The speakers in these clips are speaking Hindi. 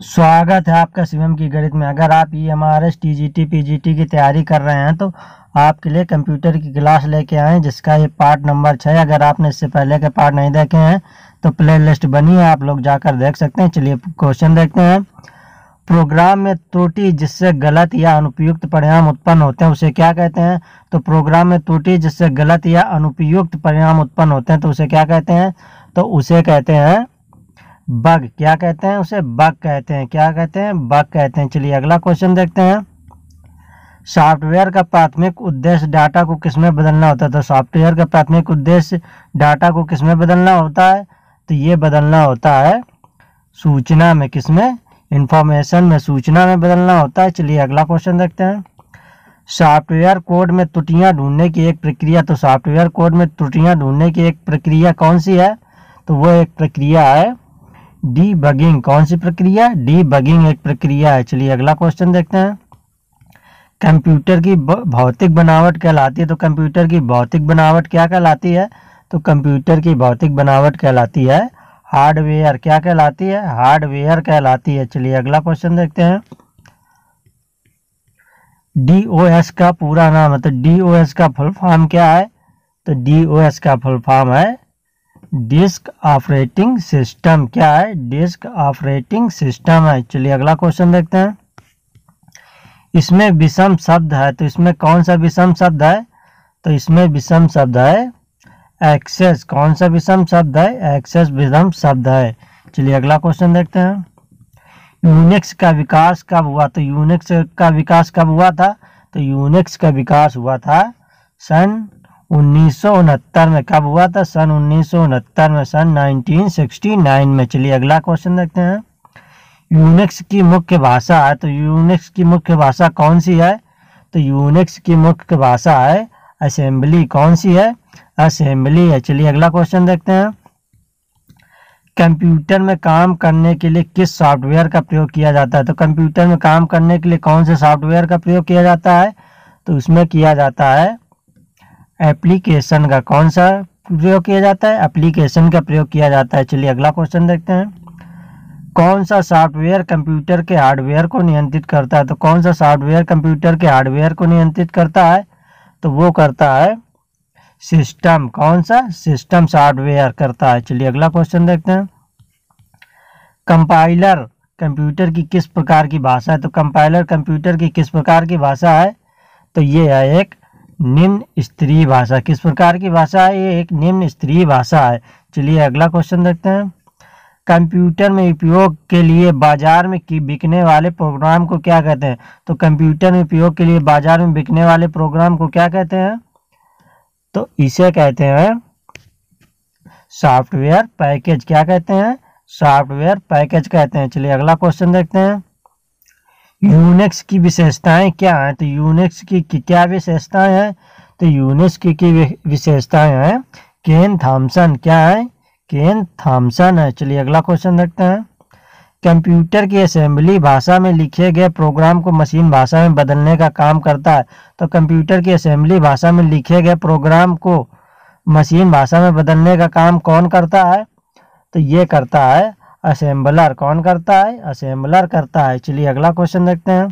स्वागत है आपका शिवम की गणित में। अगर आप EMRS TGT PGT की तैयारी कर रहे हैं तो आपके लिए कंप्यूटर की क्लास लेके आए जिसका ये पार्ट नंबर 6। अगर आपने इससे पहले के पार्ट नहीं देखे हैं तो प्ले लिस्ट बनी है, आप लोग जाकर देख सकते हैं। चलिए क्वेश्चन देखते हैं। प्रोग्राम में त्रुटि जिससे गलत या अनुपयुक्त परिणाम उत्पन्न होते हैं उसे क्या कहते हैं? तो प्रोग्राम में त्रुटि जिससे गलत या अनुपयुक्त परिणाम उत्पन्न होते हैं तो उसे क्या कहते हैं? तो उसे कहते हैं बग। क्या कहते हैं? उसे बग कहते हैं। क्या कहते हैं? बग कहते हैं। चलिए अगला क्वेश्चन देखते हैं। सॉफ्टवेयर का प्राथमिक उद्देश्य डाटा को किसमें बदलना होता है? तो सॉफ्टवेयर का प्राथमिक उद्देश्य डाटा को किसमें बदलना होता है? तो ये बदलना होता है सूचना में। किसमें? इंफॉर्मेशन में, सूचना में बदलना होता है। चलिए अगला क्वेश्चन देखते हैं। सॉफ्टवेयर कोड में त्रुटियां ढूंढने की एक प्रक्रिया। तो सॉफ्टवेयर कोड में त्रुटियां ढूंढने की एक प्रक्रिया कौन सी है? तो वो एक प्रक्रिया है डीबगिंग। कौन सी प्रक्रिया? डीबगिंग एक प्रक्रिया है। चलिए अगला क्वेश्चन देखते हैं। कंप्यूटर की भौतिक बनावट कहलाती है। तो कंप्यूटर की भौतिक बनावट क्या कहलाती है? तो कंप्यूटर की भौतिक बनावट कहलाती है हार्डवेयर। क्या कहलाती है? हार्डवेयर कहलाती है। चलिए अगला क्वेश्चन देखते हैं। DOS का पूरा नाम है। तो DOS का फुल फॉर्म क्या है? तो DOS का फुल फॉर्म है डिस्क ऑपरेटिंग सिस्टम। क्या है? डिस्क ऑपरेटिंग सिस्टम है। चलिए अगला क्वेश्चन देखते हैं। इसमें विषम शब्द है। तो इसमें कौन सा विषम शब्द है? तो इसमें विषम शब्द है एक्सेस। कौन सा विषम शब्द है? एक्सेस विषम शब्द है। चलिए अगला क्वेश्चन देखते हैं। यूनिक्स का विकास कब हुआ? तो यूनिक्स का विकास कब हुआ था? तो यूनिक्स का विकास हुआ था सन 1969 में। कब हुआ था? सन 1969 में, सन 1969 में। चलिए अगला क्वेश्चन देखते हैं। यूनिक्स की मुख्य भाषा है। तो यूनिक्स की मुख्य भाषा कौन सी है? तो यूनिक्स की मुख्य भाषा है असेंबली। कौन सी है? असेंबली है। चलिए अगला क्वेश्चन देखते हैं। कंप्यूटर में काम करने के लिए किस सॉफ्टवेयर का प्रयोग किया जाता है? तो कंप्यूटर में काम करने के लिए कौन से सॉफ्टवेयर का प्रयोग किया जाता है? तो उसमें किया जाता है एप्लीकेशन का। कौन सा प्रयोग किया जाता है? एप्लीकेशन का प्रयोग किया जाता है। चलिए अगला क्वेश्चन देखते हैं। कौन सा सॉफ्टवेयर कंप्यूटर के हार्डवेयर को नियंत्रित करता है? तो कौन सा सॉफ्टवेयर कंप्यूटर के हार्डवेयर को नियंत्रित करता है? तो वो करता है सिस्टम। कौन सा? सिस्टम सॉफ्टवेयर करता है। चलिए अगला क्वेश्चन देखते हैं। कंपाइलर कंप्यूटर की किस प्रकार की भाषा है? तो कंपाइलर कंप्यूटर की किस प्रकार की भाषा है? तो ये है एक निम्न स्तरीय भाषा। किस प्रकार की भाषा है? ये एक निम्न स्तरीय भाषा है। चलिए अगला क्वेश्चन देखते हैं। कंप्यूटर में उपयोग के लिए बाजार में बिकने वाले प्रोग्राम को क्या कहते हैं? तो कंप्यूटर में उपयोग के लिए बाजार में बिकने वाले प्रोग्राम को क्या कहते हैं? तो इसे कहते हैं सॉफ्टवेयर पैकेज। क्या कहते हैं? सॉफ्टवेयर पैकेज कहते हैं। चलिए अगला क्वेश्चन देखते हैं। यूनिक्स की विशेषताएं क्या हैं? तो यूनिक्स की क्या विशेषताएं हैं? तो यूनिक्स की विशेषताएं हैं केन थॉमसन। क्या है? केन थॉमसन है। चलिए अगला क्वेश्चन देखते हैं। कंप्यूटर की असेंबली भाषा में लिखे गए प्रोग्राम को मशीन भाषा में बदलने का काम करता है। तो कंप्यूटर की असेंबली भाषा में लिखे गए प्रोग्राम को मशीन भाषा में बदलने का काम कौन करता है? तो ये करता है असेंबलर। कौन करता है? असेंबलर करता है। चलिए अगला क्वेश्चन देखते हैं।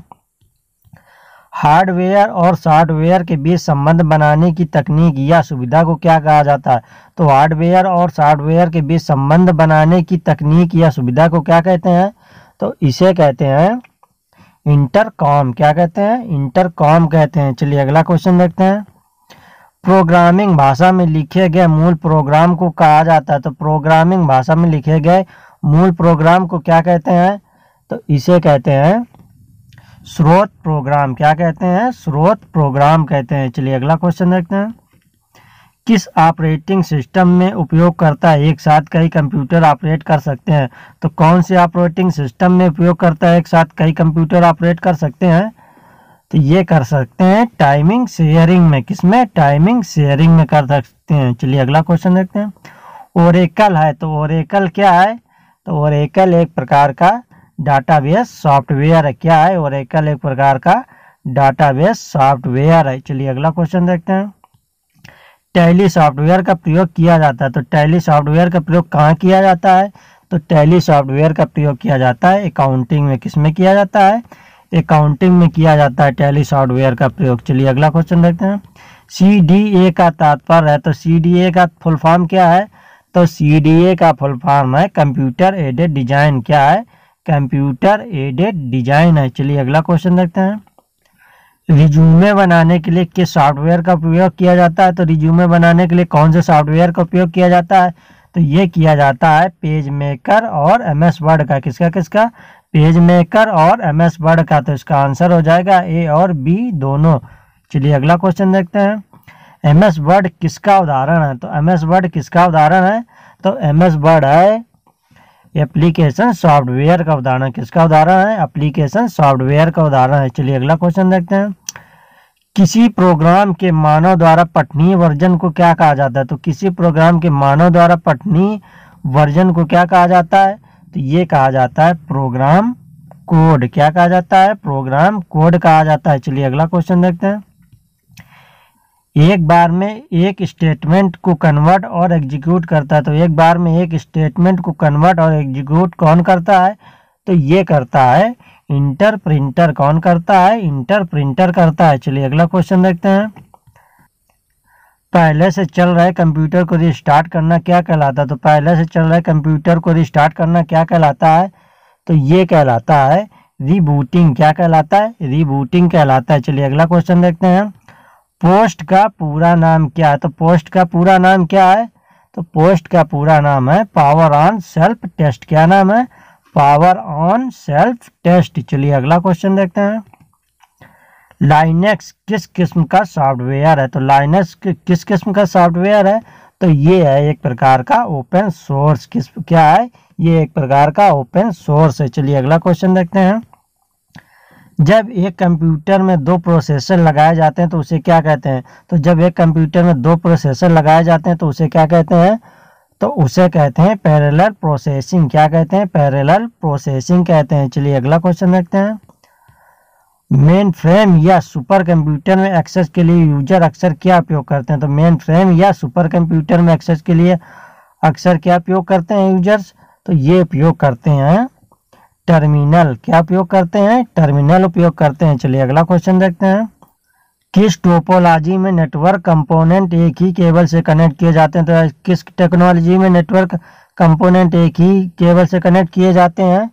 हार्डवेयर और सॉफ्टवेयर के बीच संबंध बनाने की तकनीक या सुविधा को क्या कहा जाता है? तो हार्डवेयर और सॉफ्टवेयर के बीच संबंध बनाने की तकनीक या सुविधा को क्या कहते हैं? तो इसे कहते हैं इंटरकॉम। क्या कहते हैं? इंटरकॉम कहते हैं। चलिए अगला क्वेश्चन देखते हैं। प्रोग्रामिंग भाषा में लिखे गए मूल प्रोग्राम को कहा जाता है। तो प्रोग्रामिंग भाषा में लिखे गए मूल प्रोग्राम को क्या कहते हैं? तो इसे कहते हैं स्रोत प्रोग्राम। क्या कहते हैं? स्रोत प्रोग्राम कहते हैं। चलिए अगला क्वेश्चन देखते हैं। किस ऑपरेटिंग सिस्टम में उपयोगकर्ता एक साथ कई कंप्यूटर ऑपरेट कर सकते हैं? तो कौन से ऑपरेटिंग सिस्टम में उपयोगकर्ता एक साथ कई कंप्यूटर ऑपरेट कर सकते हैं? तो ये कर सकते हैं टाइमिंग शेयरिंग में। किसमें? टाइमिंग शेयरिंग में कर सकते हैं। चलिए अगला क्वेश्चन देखते हैं। ओरेकल है। तो ओरेकल क्या है? तो ओरेकल एक प्रकार का डाटाबेस सॉफ्टवेयर है। क्या है? ओरेकल एक प्रकार का डाटाबेस सॉफ्टवेयर है। चलिए अगला क्वेश्चन देखते हैं। टैली सॉफ्टवेयर का प्रयोग किया जाता है। तो टैली सॉफ्टवेयर का प्रयोग कहाँ किया जाता है? तो तो टैली सॉफ्टवेयर का प्रयोग किया जाता है। अकाउंटिंग में किस में किया जाता है? अकाउंटिंग में किया जाता है टैली सॉफ्टवेयर का प्रयोग। चलिए अगला क्वेश्चन देखते हैं। CDA का तात्पर्य है, तो CDA का फुल फॉर्म क्या है? तो CDA का फुल फॉर्म है कंप्यूटर एडेड डिजाइन। क्या है? कंप्यूटर एडेड डिजाइन है। चलिए अगला क्वेश्चन देखते हैं। रिज्यूमे बनाने के लिए किस सॉफ्टवेयर का उपयोग किया जाता है? तो रिज्यूमे बनाने के लिए कौन से सॉफ्टवेयर का उपयोग किया जाता है? तो ये किया जाता है पेज मेकर और MS वर्ड का। किसका? पेज मेकर और MS वर्ड का। तो इसका आंसर हो जाएगा A और B दोनों। चलिए अगला क्वेश्चन देखते हैं। MS वर्ड किसका उदाहरण है? तो MS वर्ड किसका उदाहरण है? तो MS वर्ड है एप्लीकेशन सॉफ्टवेयर का उदाहरण। किसका उदाहरण है? एप्लीकेशन सॉफ्टवेयर का उदाहरण है। चलिए अगला क्वेश्चन देखते हैं। किसी प्रोग्राम के मानव द्वारा पठनीय वर्जन को क्या कहा जाता है? तो किसी प्रोग्राम के मानव द्वारा पठनीय वर्जन को क्या कहा जाता है? तो ये कहा जाता है प्रोग्राम कोड। क्या कहा जाता है? प्रोग्राम कोड कहा जाता है। चलिए अगला क्वेश्चन देखते हैं। एक बार में एक स्टेटमेंट को कन्वर्ट और एग्जीक्यूट करता है। तो एक बार में एक स्टेटमेंट को कन्वर्ट और एग्जीक्यूट कौन करता है? तो ये करता है इंटरप्रिंटर। कौन करता है? इंटरप्रिंटर करता है। चलिए अगला क्वेश्चन देखते हैं। पहले से चल रहे कंप्यूटर को रिस्टार्ट करना क्या कहलाता है? तो पहले से चल रहे कंप्यूटर को रिस्टार्ट करना क्या कहलाता है? तो ये कहलाता है रीबूटिंग। क्या कहलाता है? रीबूटिंग कहलाता है। चलिए अगला क्वेश्चन देखते हैं। पोस्ट का पूरा नाम क्या है? तो पोस्ट का पूरा नाम क्या है? तो पोस्ट का पूरा नाम है पावर ऑन सेल्फ टेस्ट। क्या नाम है? Power on self test. चलिए अगला क्वेश्चन देखते हैं। लाइनेक्स किस किस्म का सॉफ्टवेयर है? तो लाइनेक्स किस किस्म का सॉफ्टवेयर है? तो ये है एक प्रकार का ओपन सोर्स। क्या है? ये एक प्रकार का ओपन सोर्स है। चलिए अगला क्वेश्चन देखते हैं। जब एक कंप्यूटर में दो प्रोसेसर लगाए जाते हैं तो उसे क्या कहते हैं? तो जब एक कंप्यूटर में दो प्रोसेसर लगाए जाते हैं तो उसे क्या कहते हैं? तो उसे कहते हैं पैरेलल प्रोसेसिंग। क्या कहते हैं? पैरेलल प्रोसेसिंग कहते हैं। चलिए अगला क्वेश्चन देखते हैं। मेन फ्रेम या सुपर कंप्यूटर में एक्सेस के लिए यूजर अक्सर क्या उपयोग करते हैं? तो मेन फ्रेम या सुपर कंप्यूटर में एक्सेस के लिए अक्सर क्या उपयोग करते हैं यूजर्स? तो ये उपयोग करते हैं टर्मिनल। क्या उपयोग करते हैं? टर्मिनल उपयोग करते हैं। चलिए अगला क्वेश्चन देखते हैं। किस टोपोलॉजी में नेटवर्क कंपोनेंट एक ही केबल से कनेक्ट किए जाते हैं? तो किस टेक्नोलॉजी में नेटवर्क कंपोनेंट एक ही केबल से कनेक्ट किए जाते हैं?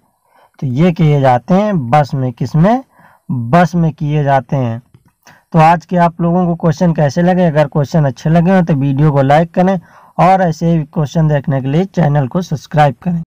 तो ये किए जाते हैं बस में। किसमें? बस में किए जाते हैं। तो आज के आप लोगों को क्वेश्चन कैसे लगे? अगर क्वेश्चन अच्छे लगे हो तो वीडियो को लाइक करें और ऐसे ही क्वेश्चन देखने के लिए चैनल को सब्सक्राइब करें।